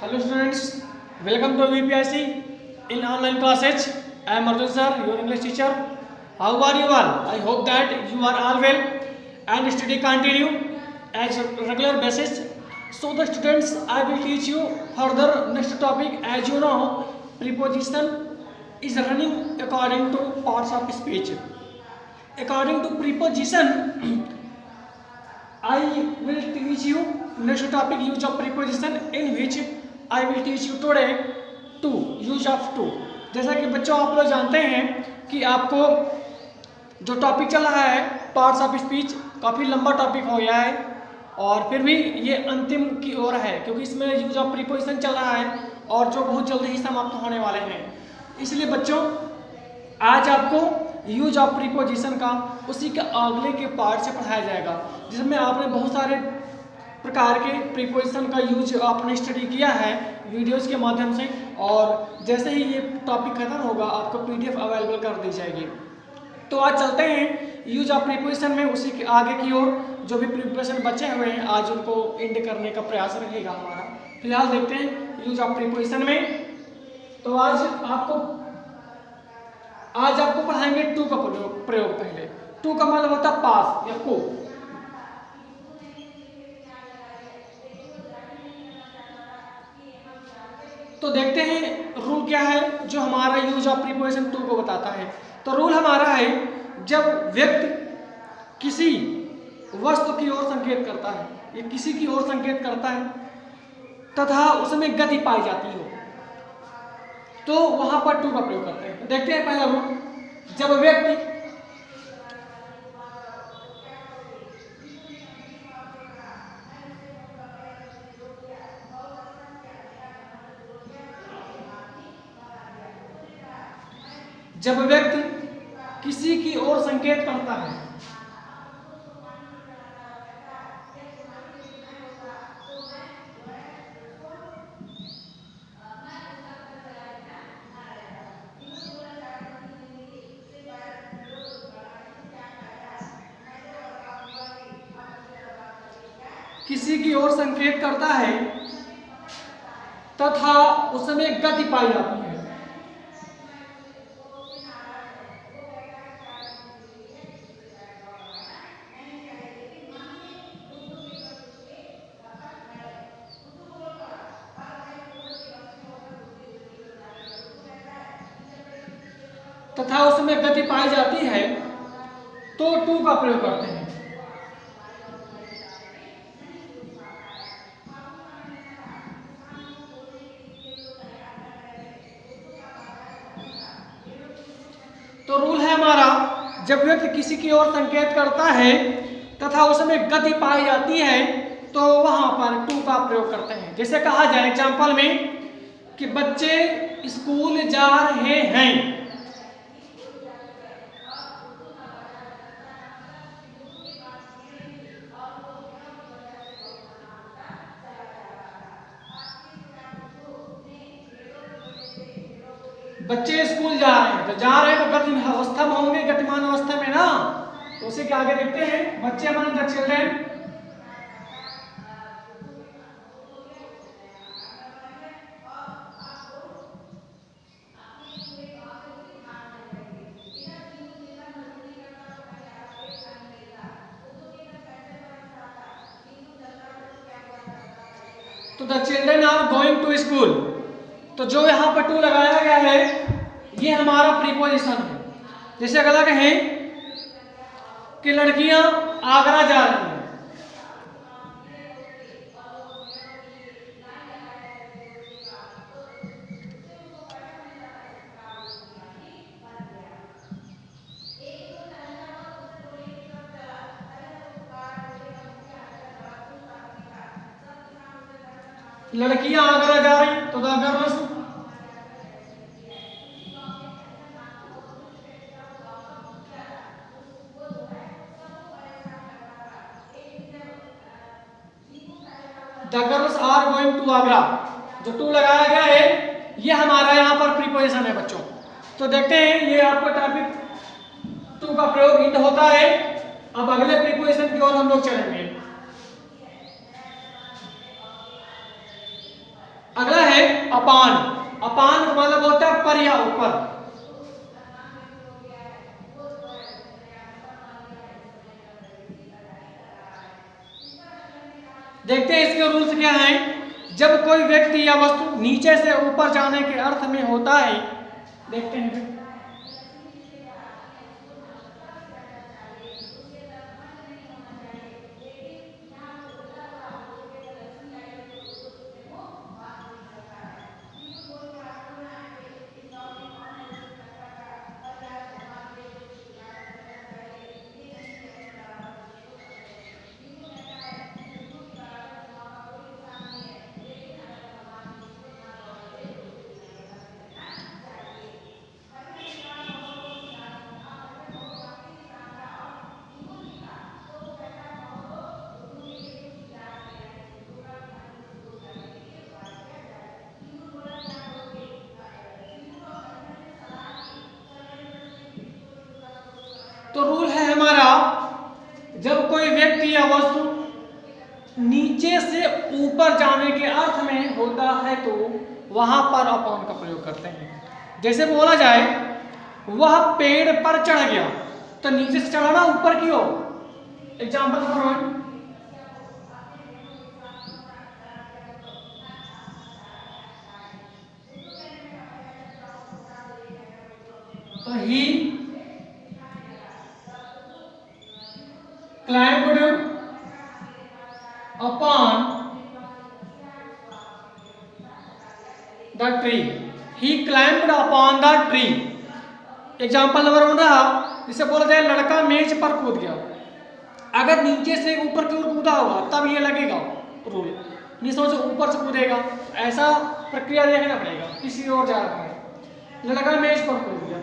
Hello students, welcome to VPIC in online classes. I am Arjun sir, your English teacher. How are you all? I hope that you are all well and study continue as regular basis. So the students, I will teach you further next topic. As you know, preposition is running according to parts of speech. According to preposition, I will teach you next topic use of preposition in which I will teach you today to use of to। जैसा कि बच्चों आप लोग जानते हैं कि आपको जो टॉपिक चल रहा है पार्ट्स ऑफ स्पीच काफ़ी लंबा टॉपिक हो गया है और फिर भी ये अंतिम की ओर है क्योंकि इसमें यूज ऑफ प्रीपोजिशन चल रहा है और जो बहुत जल्दी ही समाप्त होने वाले हैं। इसलिए बच्चों आज आपको यूज ऑफ प्रीपोजिशन का उसी के अगले के पार्ट से पढ़ाया जाएगा जिसमें आपने बहुत सारे प्रकार के प्रीपोजिशन का यूज आपने स्टडी किया है वीडियोस के माध्यम से और जैसे ही ये टॉपिक खत्म होगा आपको पीडीएफ अवेलेबल कर दी जाएगी। तो आज चलते हैं यूज ऑफ प्रीपोजिशन में उसी के आगे की ओर जो भी प्रीपोजिशन बचे हुए हैं आज उनको एंड करने का प्रयास रहेगा हमारा। फिलहाल देखते हैं यूज ऑफ प्रीपोजिशन में। तो आज आपको पढ़ाएंगे टू का प्रयोग। पहले टू का मतलब होता है पास या को। तो देखते हैं रूल क्या है जो हमारा यूज ऑफ प्रीपोजिशन टू को बताता है। तो रूल हमारा है जब व्यक्ति किसी वस्तु की ओर संकेत करता है या किसी की ओर संकेत करता है तथा उसमें गति पाई जाती हो तो वहां पर टू का प्रयोग करते हैं। देखते हैं पहला रूल। जब व्यक्ति किसी की ओर संकेत करता है तथा उसमें गति पाई जाती है। तो टू का प्रयोग करते हैं। तो रूल है हमारा जब व्यक्ति किसी की ओर संकेत करता है तथा उसमें गति पाई जाती है तो वहां पर टू का प्रयोग करते हैं। जैसे कहा जाए एग्जाम्पल में कि बच्चे स्कूल जा रहे हैं बच्चे स्कूल जा रहे हैं तो जा रहे हैं तो गति अवस्था में होंगे गतिमान अवस्था में ना। तो उसी के आगे देखते हैं बच्चे माने द चिल्ड्रेन। तो the children are going to school. तो जो यहाँ पर टू लगाया गया है ये हमारा प्रीपोजिशन है। जैसे अगला कहें कि लड़कियां आगरा जा रही हैं लड़कियां आगरा जा रही तो the girls are going to Agra. जो टू लगाया गया है ये हमारा यहाँ पर प्रीपोजिशन है बच्चों। तो देखते हैं ये आपका टॉपिक टू का प्रयोग हिंट होता है। अब अगले प्रीपोजिशन की ओर हम लोग चलेंगे। अगला अपान। अपान का मतलब होता है पर या ऊपर। देखते हैं इसके रूल्स क्या हैं। जब कोई व्यक्ति या वस्तु नीचे से ऊपर जाने के अर्थ में होता है, देखते हैं फिर। तो रूल है हमारा, जब कोई व्यक्ति या वस्तु नीचे से ऊपर जाने के अर्थ में होता है तो वहां पर अपॉन का प्रयोग करते हैं। जैसे बोला जाए वह पेड़ पर चढ़ गया, तो नीचे से चढ़ाना ऊपर की ओर। एग्जाम्पल नंबर 1, तो ही climbed upon the tree. He climbed upon the tree. Example number 1 रहा, जिसे बोला जाए लड़का मेज पर कूद गया। अगर नीचे से ऊपर की ओर कूदा होगा तब ये लगेगा रूल, नीचे से ऊपर से कूदेगा, ऐसा प्रक्रिया देखना पड़ेगा, किसी और जा रहा है। लड़का मेज पर कूद गया।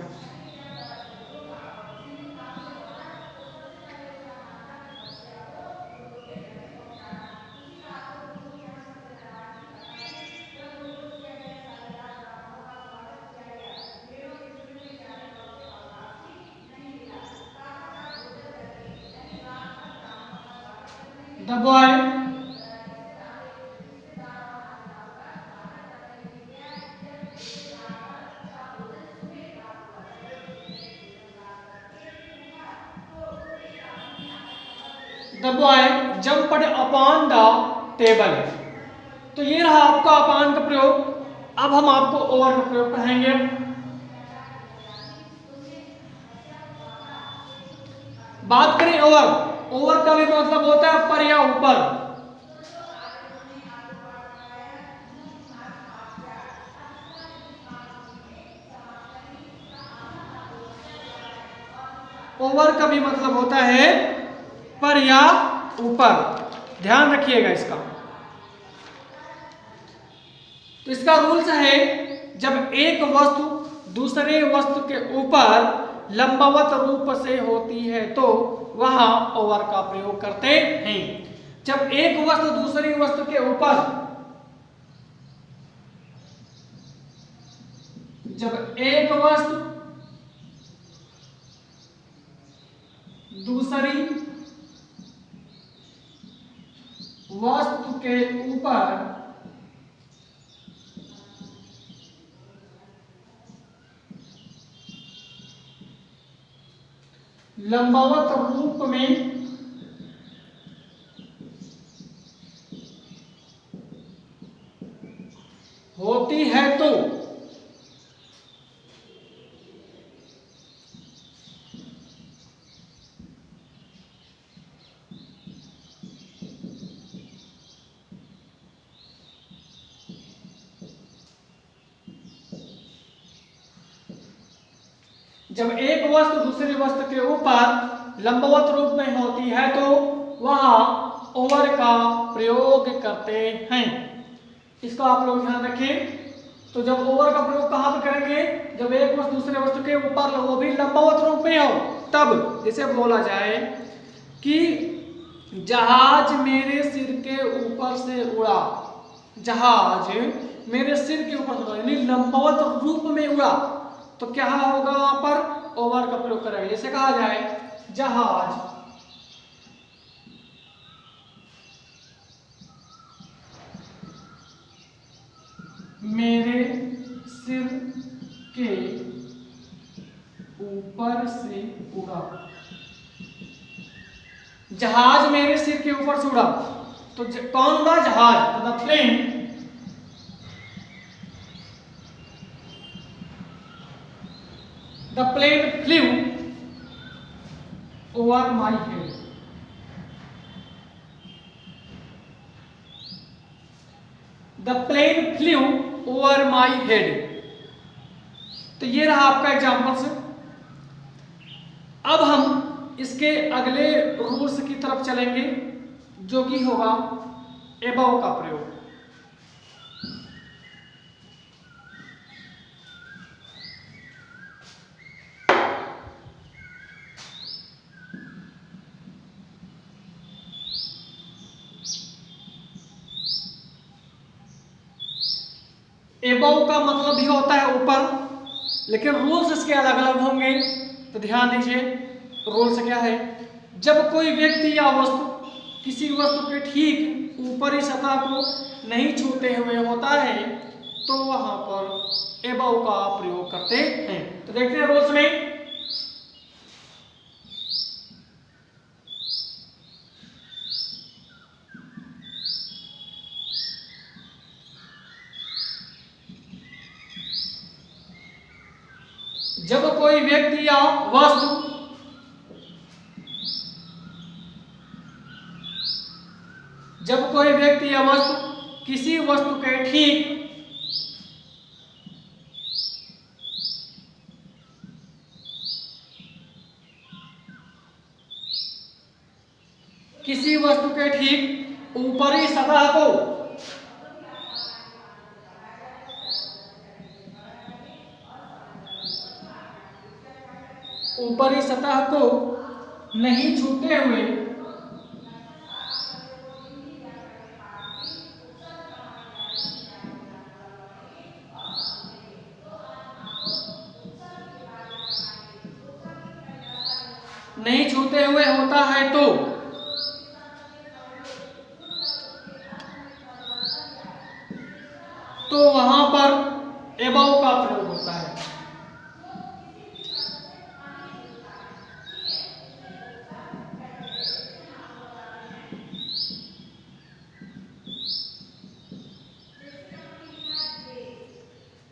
The boy jumped upon the table. तो ये रहा आपका upon का प्रयोग। अब हम आपको over का प्रयोग पढ़ाएंगे। बात करें over, over का भी मतलब होता है पर या ऊपर। ओवर का भी मतलब होता है पर या ऊपर, ध्यान रखिएगा इसका। तो इसका रूल्स है, जब एक वस्तु दूसरे वस्तु के ऊपर लंबवत रूप से होती है तो वहां ओवर का प्रयोग करते हैं। जब एक वस्तु दूसरी वस्तु के ऊपर, जब एक वस्तु दूसरी वस्तु के ऊपर लंबवत रूप में होती है तो जब एक वस्तु दूसरी वस्तु के ऊपर लंबवत रूप में होती है तो वहां ओवर का प्रयोग करते हैं। इसको आप लोग ध्यान रखें। तो जब ओवर का प्रयोग कहां पर करेंगे, जब एक वस्तु दूसरे वस्तु के ऊपर वो भी लंबवत रूप में हो तब। जैसे बोला जाए कि जहाज मेरे सिर के ऊपर से उड़ा, जहाज मेरे सिर के ऊपर से उड़ा यानी लंबवत रूप में उड़ा, तो क्या होगा वहां पर ओवर का प्रयोग करेंगे। जैसे कहा जाए जहाज मेरे के ऊपर से उड़ा। जहाज मेरे सिर के ऊपर से उड़ा। तो कौन उड़ा? जहाज। तो the plane flew over my head. The plane flew over my head. तो ये रहा आपका एग्जाम्पल्स। अब हम इसके अगले रूल्स की तरफ चलेंगे, जो कि होगा एबव का प्रयोग। एबव का मतलब भी होता है ऊपर, लेकिन रूल्स इसके अलग अलग होंगे। तो ध्यान दीजिए, रूल्स क्या है। जब कोई व्यक्ति या वस्तु किसी वस्तु के ठीक ऊपरी सतह को नहीं छूते हुए होता है तो वहां पर एबव का प्रयोग करते हैं। तो देखते हैं रूल्स में। जब कोई व्यक्ति या वस्तु किसी वस्तु के ठीक ऊपरी सतह को नहीं छूते हुए होता है तो वहां पर एबव का प्रयोग होता है।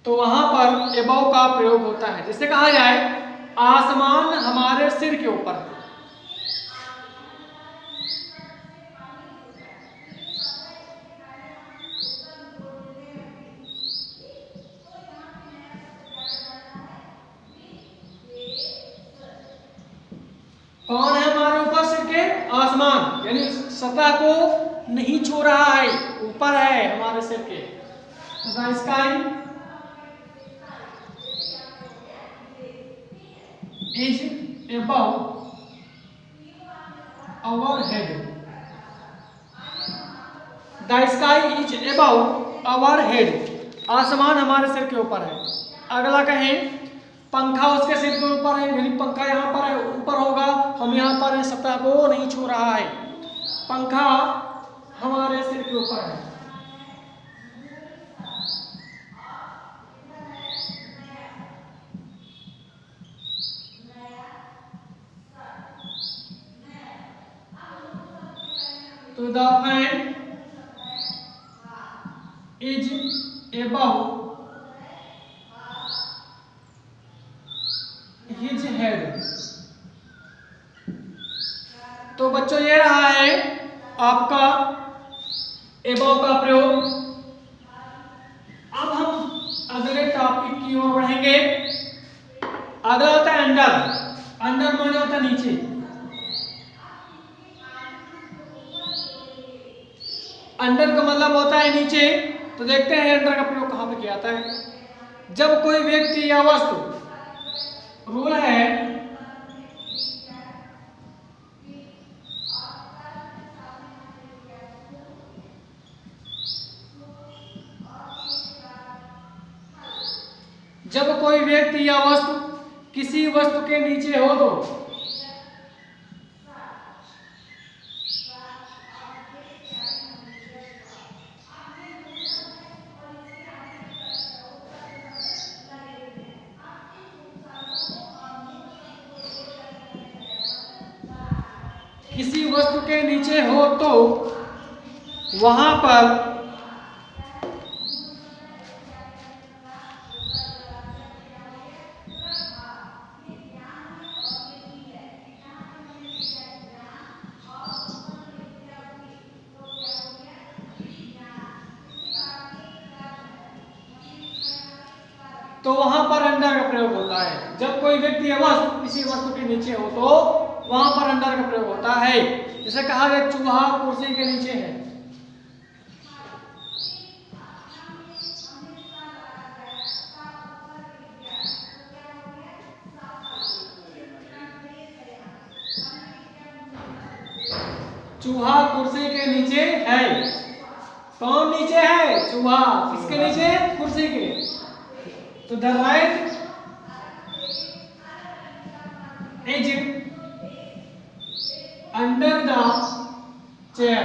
तो वहां पर एबव का प्रयोग होता है। जिससे कहा जाए आसमान हमारे सिर के ऊपर है। कौन है हमारे ऊपर सिर के? आसमान, यानी सतह को नहीं छू रहा है, ऊपर है हमारे सिर के। The sky is above our head. The sky is above our head. आसमान हमारे सिर के ऊपर है। अगला कहें पंखा उसके सिर के ऊपर है, यानी पंखा यहाँ पर है, ऊपर होगा, हम यहाँ पर है, सतह को नहीं छू रहा है। पंखा हमारे सिर के ऊपर है। तो the fan is above his head। तो बच्चों ये रहा है आपका above का प्रयोग। अब हम अगले टॉपिक की ओर बढ़ेंगे। अगला होता है अंडर। अंडर माने होता है नीचे। अंडर का मतलब होता है नीचे। तो देखते हैं अंडर का प्रयोग कहां पे किया जाता है। जब कोई व्यक्ति या वस्तु, रूल है जब कोई व्यक्ति या वस्तु किसी वस्तु के नीचे हो तो वस्तु के नीचे हो तो वहां पर अंडर का प्रयोग होता है। जब कोई व्यक्ति या वस्तु किसी वस्तु के नीचे हो तो वहां पर अंडर का प्रयोग होता है। जैसे कहा गया चूहा कुर्सी के नीचे है। चूहा कुर्सी के नीचे है। कौन नीचे है? चूहा। किसके नीचे? कुर्सी के। तो the right is under the chair।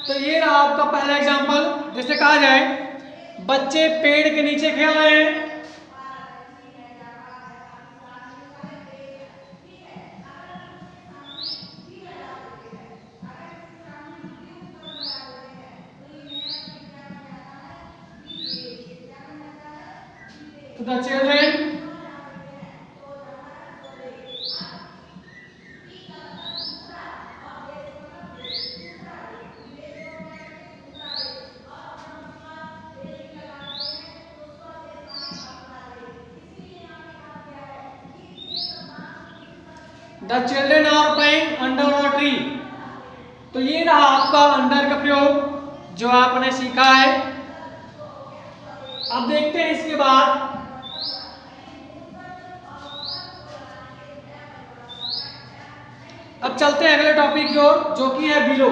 तो ये रहा आपका पहला एग्जांपल। जैसे कहा जाए बच्चे पेड़ के नीचे खेल रहे हैं। तो the children The children are playing under a tree। तो ये रहा आपका अंडर का प्रयोग जो आपने सीखा है। अब देखते हैं इसके बाद अब चलते हैं अगले टॉपिक की ओर जो कि है बिलो।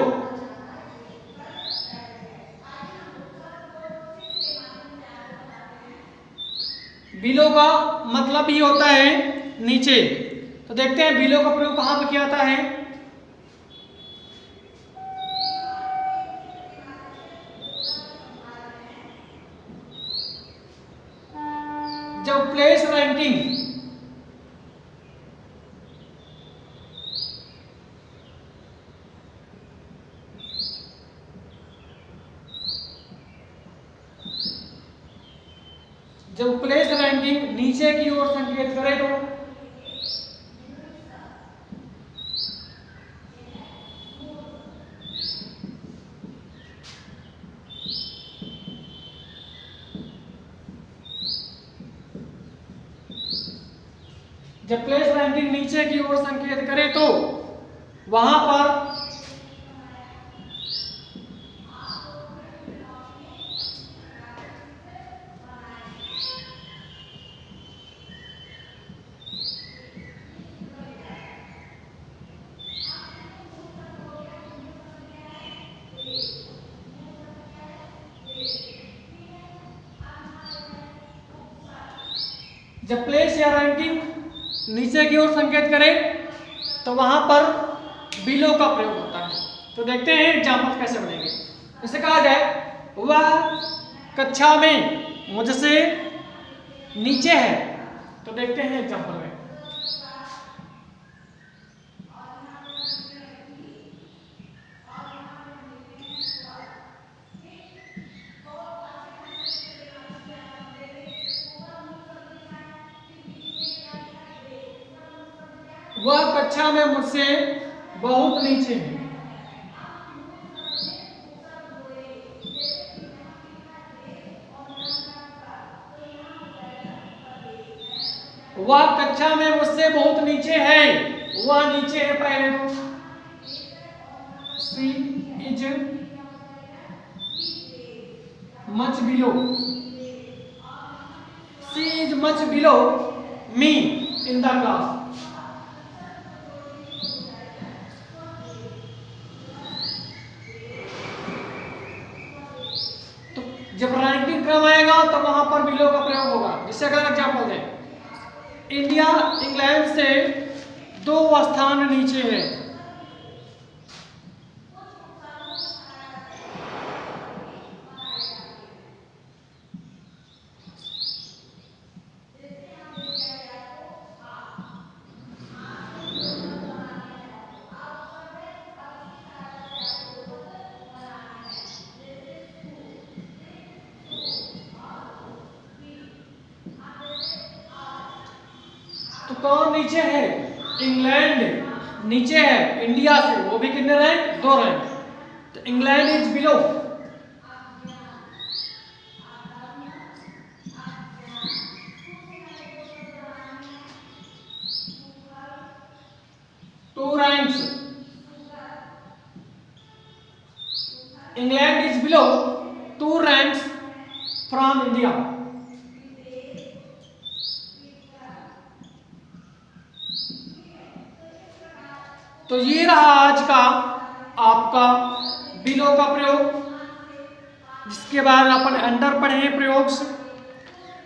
बिलो का मतलब ही होता है नीचे। तो देखते हैं बिलो का प्रयोग कहां पर किया जाता है। जब प्लेस रैंकिंग नीचे की ओर संकेत करे तो जब प्लेस रैंकिंग नीचे की ओर संकेत करे तो वहां पर जब प्लेस या रैंकिंग नीचे की ओर संकेत करे तो वहां पर बिलो का प्रयोग होता है। तो देखते हैं एग्जाम्पल कैसे बनेंगे। जैसे कहा जाए वह कक्षा में मुझसे नीचे है। तो देखते हैं एग्जाम्पल में वह कक्षा में मुझसे बहुत नीचे है। वह कक्षा में मुझसे बहुत नीचे है। वह नीचे है पहले तो she is much below. She is much below me in the class. जब रैंकिंग क्रम आएगा तो वहां पर बिलो का प्रयोग होगा। जिससे अगर एग्जाम्पल दें इंडिया इंग्लैंड से 2 स्थान नीचे है। कौन नीचे है? इंग्लैंड नीचे है इंडिया से, वो भी कितने रैंक? 2 रैंक। तो England is below. Two ranks. England is below 2 ranks from India. तो ये रहा आज का आपका बिलो का प्रयोग, जिसके बाद अपन अंडर पढ़े हैं प्रयोग।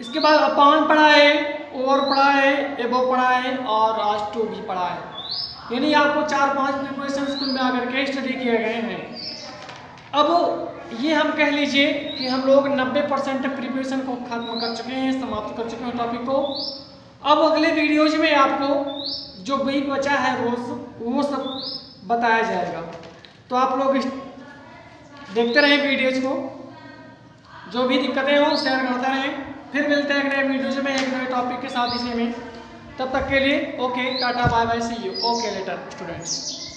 इसके बाद अपॉन पढ़ा है, ओवर पढ़ा है, एबो पढ़ा है और आज टू भी पढ़ा है। यानी आपको 4-5 प्रिपरेशन स्कूल में आकर के स्टडी किए गए हैं। अब ये हम कह लीजिए कि हम लोग 90% प्रिपरेशन को खत्म कर चुके हैं, समाप्त कर चुके हैं टॉपिक को। अब अगले वीडियोज में आपको जो भी बचा है रोज वो सब बताया जाएगा। तो आप लोग देखते रहें वीडियोज को, जो भी दिक्कतें हो शेयर करते रहें। फिर मिलते हैं एक नए वीडियोज में एक नए टॉपिक के साथ इसी में। तब तक के लिए okay, tata, bye bye, see you. Okay later students.